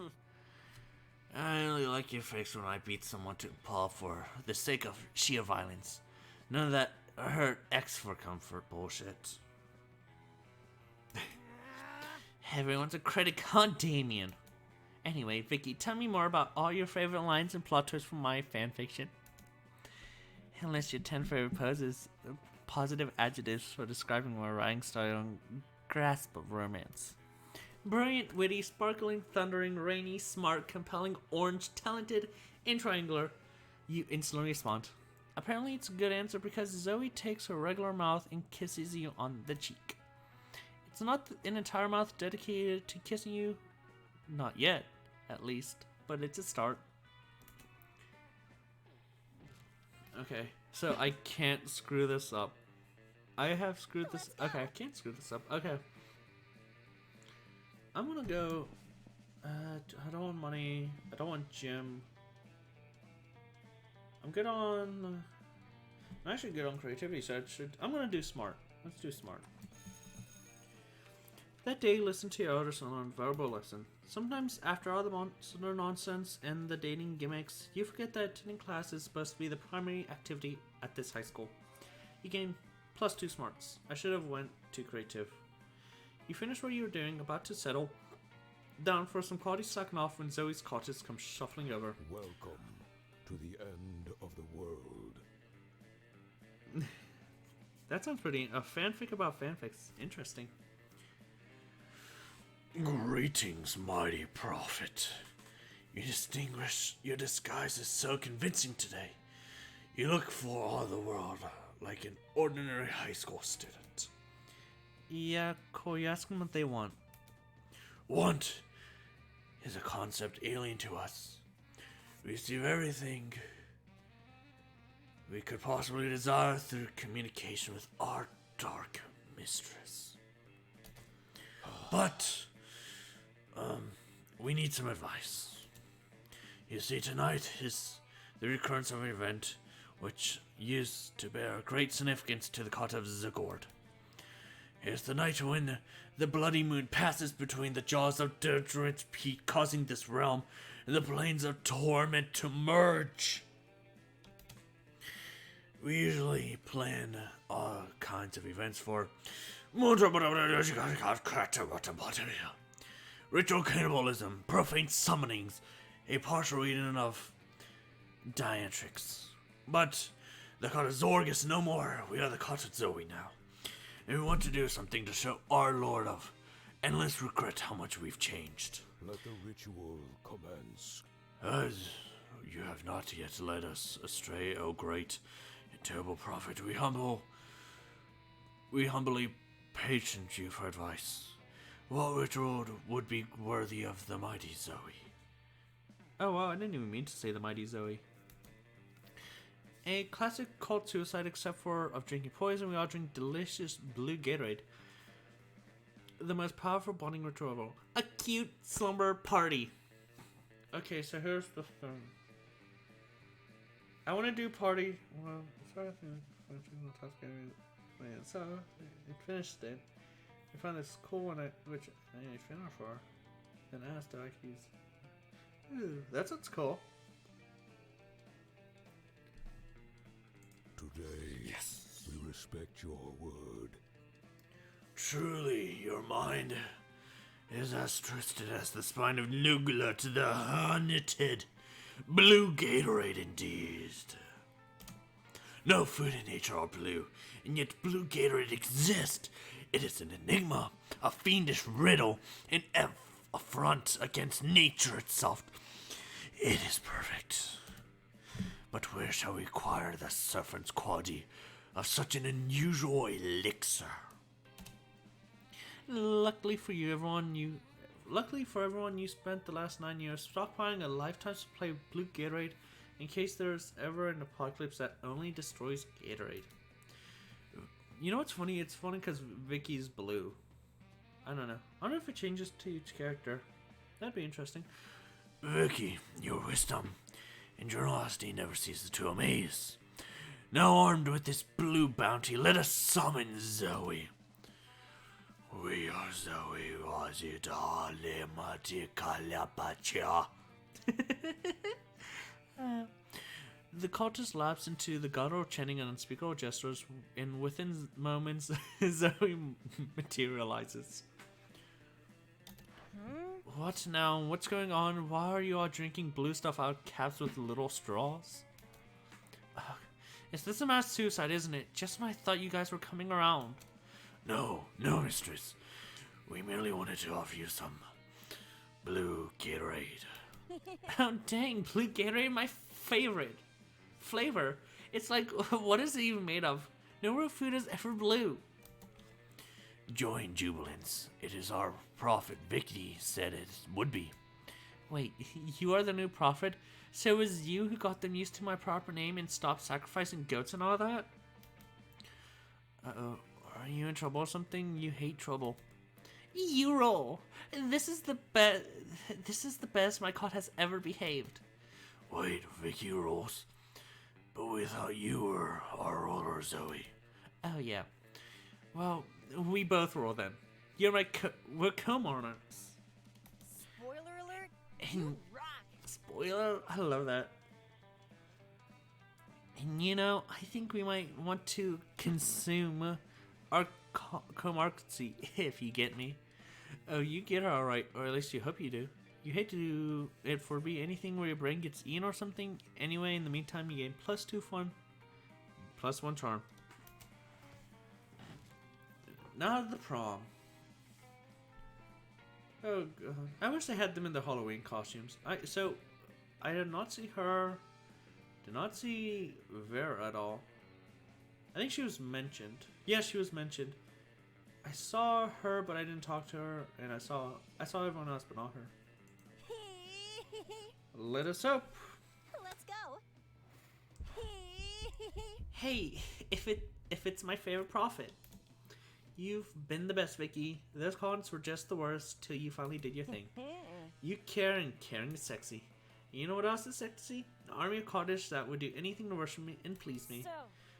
I only like your face when I beat someone to Paul for the sake of sheer violence. None of that hurt X for comfort bullshit. Everyone's a critic on Damien. Anyway, Vicky, tell me more about all your favorite lines and plot twists from my fanfiction. And list your 10 favorite poses, positive adjectives for describing my writing style and grasp of romance. Brilliant, witty, sparkling, thundering, rainy, smart, compelling, orange, talented, and triangular. You instantly respond. Apparently it's a good answer because Zoe takes her regular mouth and kisses you on the cheek. It's not an entire mouth dedicated to kissing you. Not yet, at least. But it's a start. Okay, so I can't screw this up. I have screwed this. Okay, I can't screw this up. Okay. I'm gonna go. I don't want money. I don't want gym. I'm good on. I'm actually good on creativity, so I'm gonna do smart. Let's do smart. That day, listen to your elders on a verbal lesson. Sometimes, after all the monster nonsense and the dating gimmicks, you forget that attending class is supposed to be the primary activity at this high school. You gain +2 smarts. I should have went too creative. You finish what you were doing, about to settle down for some quality sucking off when Zoe's cottage comes shuffling over. Welcome to the end of the world. That sounds pretty. A fanfic about fanfics. Interesting. Greetings, mighty prophet. Your disguise is so convincing today. You look for all the world like an ordinary high school student. Yeah, cool. You ask them what they want. Want is a concept alien to us. We receive everything we could possibly desire through communication with our dark mistress. But we need some advice. You see, tonight is the recurrence of an event which used to bear great significance to the cult of Zagord. It's the night when the bloody moon passes between the jaws of Eldritch Pete, causing this realm and the planes of torment to merge. We usually plan all kinds of events for ritual cannibalism, profane summonings, a partial reading of Diantrix. But the cult of Zorg is no more. We are the cult of Zoe now. And we want to do something to show our Lord of endless regret how much we've changed. Let the ritual commence. As you have not yet led us astray, O great and terrible prophet, we humbly patient you for advice. What ritual would be worthy of the mighty Zoe? Oh wow, I didn't even mean to say the mighty Zoe. A classic cult suicide, except for of drinking poison. We all drink delicious blue Gatorade. The most powerful bonding ritual of all. A cute slumber party. Okay, so here's the thing. I want to do party. Well, so it finished it. I found this cool one which I didn't finish for. Then asked if I could use. Ooh, that sounds cool. Today, Yes. we respect your word. Truly, your mind is as twisted as the spine of Nugla to the haunted blue Gatorade indeed. No food in nature are blue, and yet blue Gatorade exists. It is an enigma, a fiendish riddle, an affront against nature itself. It is perfect. But where shall we acquire the serpent's quality of such an unusual elixir? Luckily for everyone, you spent the last 9 years stockpiling a lifetime supply of blue Gatorade in case there's ever an apocalypse that only destroys Gatorade. You know what's funny? It's funny because Vicky's blue. I don't know. I don't know if it changes to each character. That'd be interesting. Vicky, your wisdom and generosity never ceases to amaze. Now armed with this blue bounty, let us summon Zoe. We are Zoe Wazida Lematikalapachia. The cultist lapse into the guttural chanting and unspeakable gestures, and within moments, Zoe materializes. What now? What's going on? Why are you all drinking blue stuff out of caps with little straws? Ugh. Is this a mass suicide, isn't it? Just when I thought you guys were coming around. No, no, mistress. We merely wanted to offer you some blue Gatorade. Oh, dang. Blue Gatorade, my favorite flavor. It's like, what is it even made of? No real food is ever blue. Join Jubilance. It is our prophet Vicky said it would be. Wait, you are the new prophet? So it was you who got them used to my proper name and stopped sacrificing goats and all that? Uh-oh. Are you in trouble or something? You hate trouble. You roll. This is the best my cot has ever behaved. Wait, Vicky rolls? But we thought you were our roller, Zoe. Oh, yeah. Well, we both roll then. You're we're co-monarchs. Spoiler alert, And you rock. spoiler, I love that. And you know, I think we might want to consume our comarcacy, if you get me. Oh, you get it alright, or at least you hope you do. You hate to do it for be anything where your brain gets eaten or something. Anyway, in the meantime, you gain +2 fun, +1 charm. Now the prom. Oh god, I wish they had them in the Halloween costumes. I did not see her. Did not see Vera at all. I think she was mentioned. Yeah, she was mentioned. I saw her, but I didn't talk to her, and I saw everyone else, but not her. Let us hope. Let's go. Hey, if it's my favorite prophet. You've been the best, Vicky. Those cons were just the worst till you finally did your thing. You care, and caring is sexy. You know what else is sexy? An army of cottage that would do anything to worship me and please me.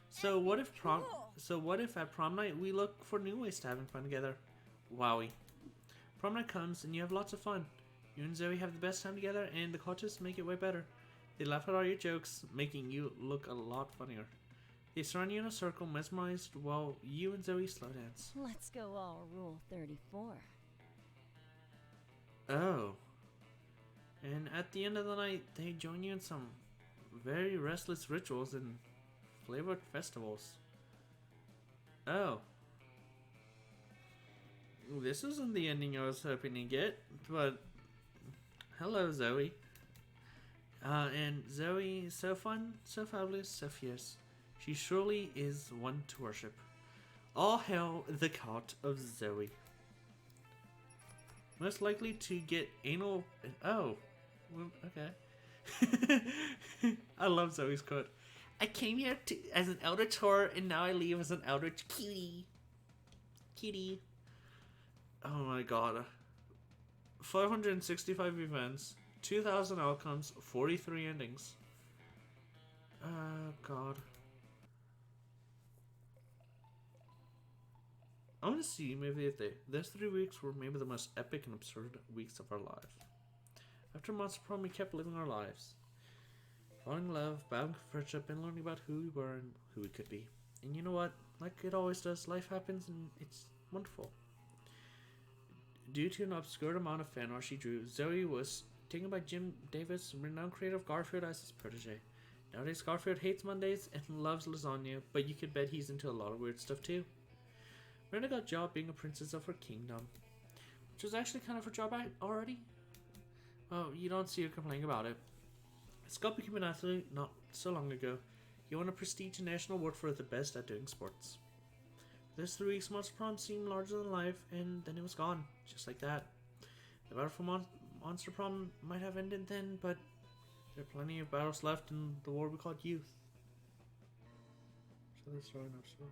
So what if at prom night we look for new ways to having fun together? Wowie. Prom night comes and you have lots of fun. You and Zoe have the best time together and the cottages make it way better. They laugh at all your jokes, making you look a lot funnier. They surround you in a circle, mesmerized, while you and Zoe slow dance. Let's go all Rule 34. Oh. And at the end of the night, they join you in some very restless rituals and flavored festivals. Oh. This isn't the ending I was hoping to get, but hello, Zoe. And Zoe is so fun, so fabulous, so fierce. She surely is one to worship. All hail the cot of Zoe. Most likely to get anal. Oh. Okay. I love Zoe's quote. I came here as an Eldritch horror, and now I leave as an Eldritch cutie. Kitty. Oh my god. 565 events, 2,000 outcomes, 43 endings. Oh god. I want to see maybe if those 3 weeks were maybe the most epic and absurd weeks of our life. After Monster Prom, we kept living our lives. Falling in love, bowing for friendship, and learning about who we were and who we could be. And you know what? Like it always does, life happens and it's wonderful. Due to an obscure amount of fan art she drew, Zoe was taken by Jim Davis, renowned creator of Garfield, as his protege. Nowadays, Garfield hates Mondays and loves lasagna, but you could bet he's into a lot of weird stuff too. Miranda got a job being a princess of her kingdom, which was actually kind of her job already. Well, you don't see her complaining about it. Scott became an athlete not so long ago. He won a prestigious national award for the best at doing sports. Those 3 weeks, Monster Prom seemed larger than life, and then it was gone, just like that. The battle for Monster Prom might have ended then, but there are plenty of battles left in the war we called youth. So that's throwing up so.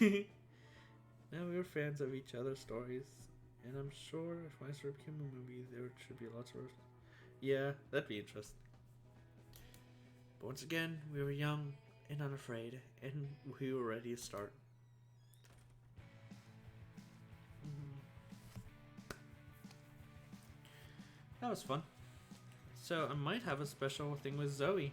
Now we were fans of each other's stories, and I'm sure if my story became a movie, there should be lots of. Yeah, that'd be interesting. But once again, we were young and unafraid, and we were ready to start. That was fun. So I might have a special thing with Zoe.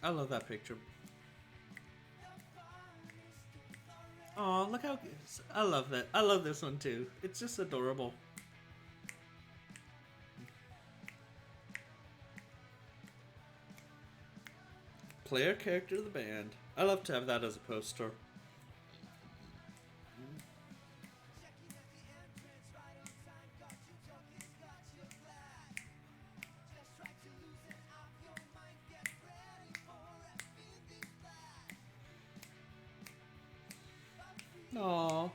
I love that picture. Oh, look how... I love that. I love this one too. It's just adorable. Player character of the band. I love to have that as a poster. Aww.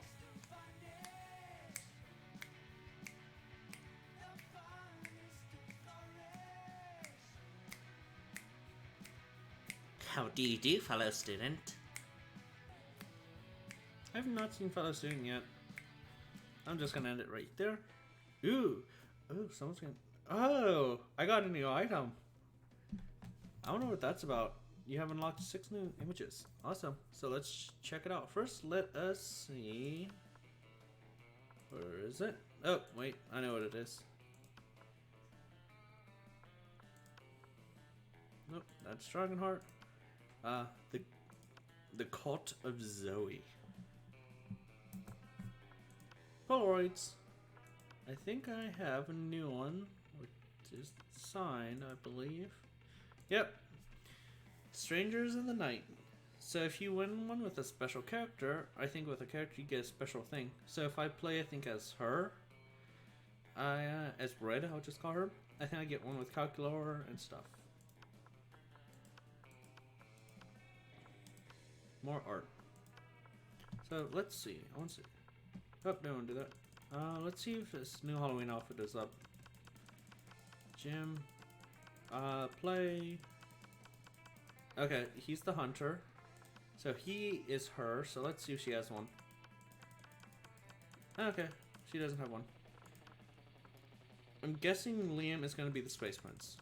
How do you do, fellow student? I have not seen fellow student yet. I'm just gonna end it right there. Ooh. Oh, someone's gonna... Oh! I got a new item. I don't know what that's about. You have unlocked 6 new images. Awesome. So let's check it out. First, let us see... Where is it? Oh, wait. I know what it is. Nope, that's Dragonheart. The Cult of Zoe. Polaroids. I think I have a new one, which is signed, I believe. Yep. Strangers in the Night. So if you win one with a special character, I think with a character you get a special thing. So if I play, I think as her, as Red, I'll just call her. I think I get one with Calculator and stuff. More art. So let's see. I want to see. Oh, don't do that. Let's see if this new Halloween outfit is up. Jim. Play. Okay, he's the hunter. So he is her. So let's see if she has one. Okay, she doesn't have one. I'm guessing Liam is going to be the Space Prince.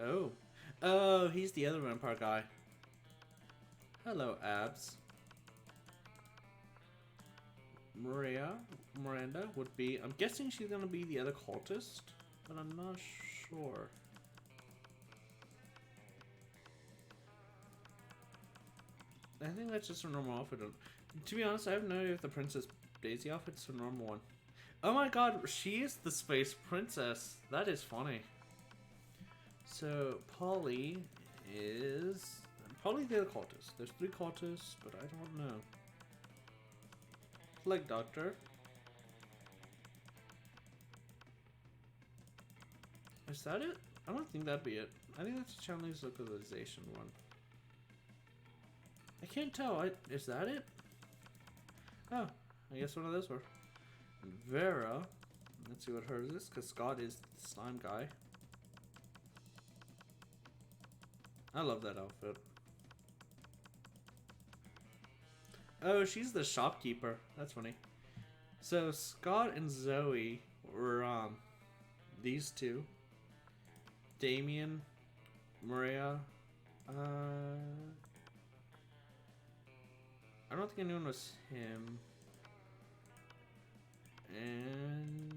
Oh. Oh, he's the other vampire guy. Hello, Abs. Miranda would be... I'm guessing she's gonna be the other cultist, but I'm not sure. I think that's just a normal outfit. To be honest, I have no idea if the Princess Daisy outfit's a normal one. Oh my god, she is the Space Princess. That is funny. So, Polly is... Probably the other cultist. There's 3 cultists, but I don't know. Plague Doctor. Is that it? I don't think that'd be it. I think that's the Chinese localization one. I can't tell. Is that it? Oh, I guess one of those were. And Vera. Let's see what hers is, because Scott is the slime guy. I love that outfit. Oh, she's the shopkeeper. That's funny. So Scott and Zoe were these two. Damien, Maria. I don't think anyone was him. And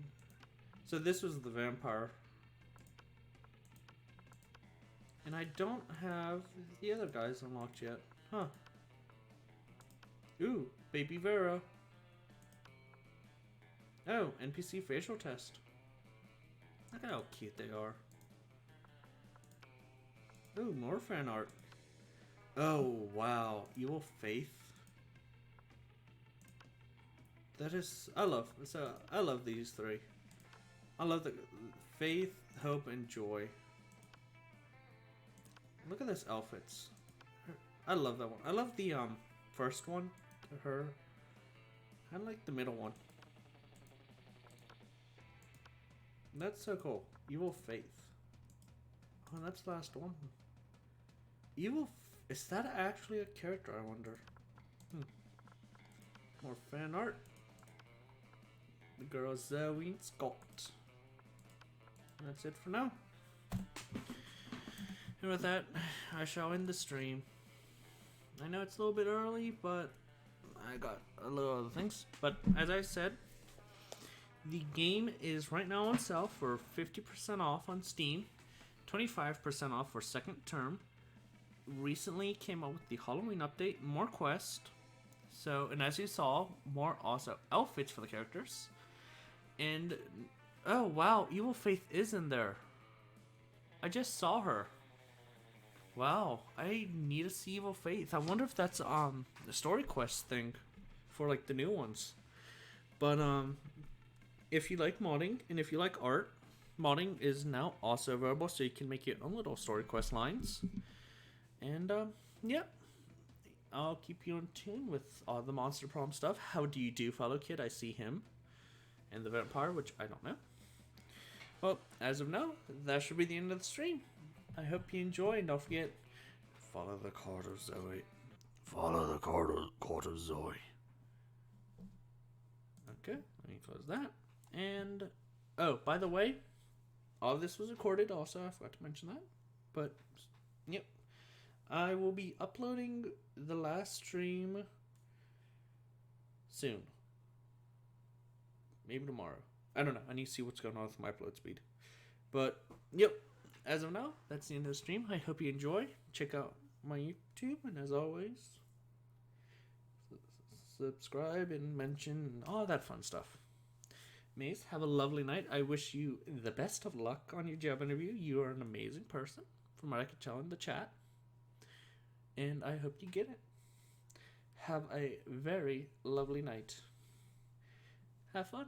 so this was the vampire. And I don't have the other guys unlocked yet. Huh. Ooh, Baby Vera. Oh, NPC facial test. Look at how cute they are. Ooh, more fan art. Oh, wow. Evil Faith. That is... I love these 3. I love the Faith, Hope, and Joy. Look at those outfits. I love that one. I love the first one to her. I like the middle one. That's so cool. Evil Faith. Oh, that's the last one. Is that actually a character, I wonder? More fan art. The girl Zoe and Scott. That's it for now. And with that, I shall end the stream. I know it's a little bit early, but I got a little other things. But as I said, the game is right now on sale for 50% off on Steam, 25% off for second term. Recently came out with the Halloween update, more quests. So, and as you saw, more also outfits for the characters. And, oh wow, Evil Faith is in there. I just saw her. Wow, I need to see Evil Faith. I wonder if that's the story quest thing for like the new ones. But if you like modding and if you like art, modding is now also available, so you can make your own little story quest lines. And yeah, I'll keep you in tune with all the Monster Prom stuff. How do you do, fellow kid? I see him. And the vampire, which I don't know. Well, as of now, that should be the end of the stream. I hope you enjoy, and don't forget, follow the court of Zoe. Follow the court of Zoe. Okay, let me close that. And, oh, by the way, all of this was recorded also. I forgot to mention that. But, yep. I will be uploading the last stream soon. Maybe tomorrow. I don't know. I need to see what's going on with my upload speed. But, yep. As of now, that's the end of the stream. I hope you enjoy. Check out my YouTube. And as always, subscribe and mention all that fun stuff. Mace, have a lovely night. I wish you the best of luck on your job interview. You are an amazing person, from what I could tell in the chat. And I hope you get it. Have a very lovely night. Have fun.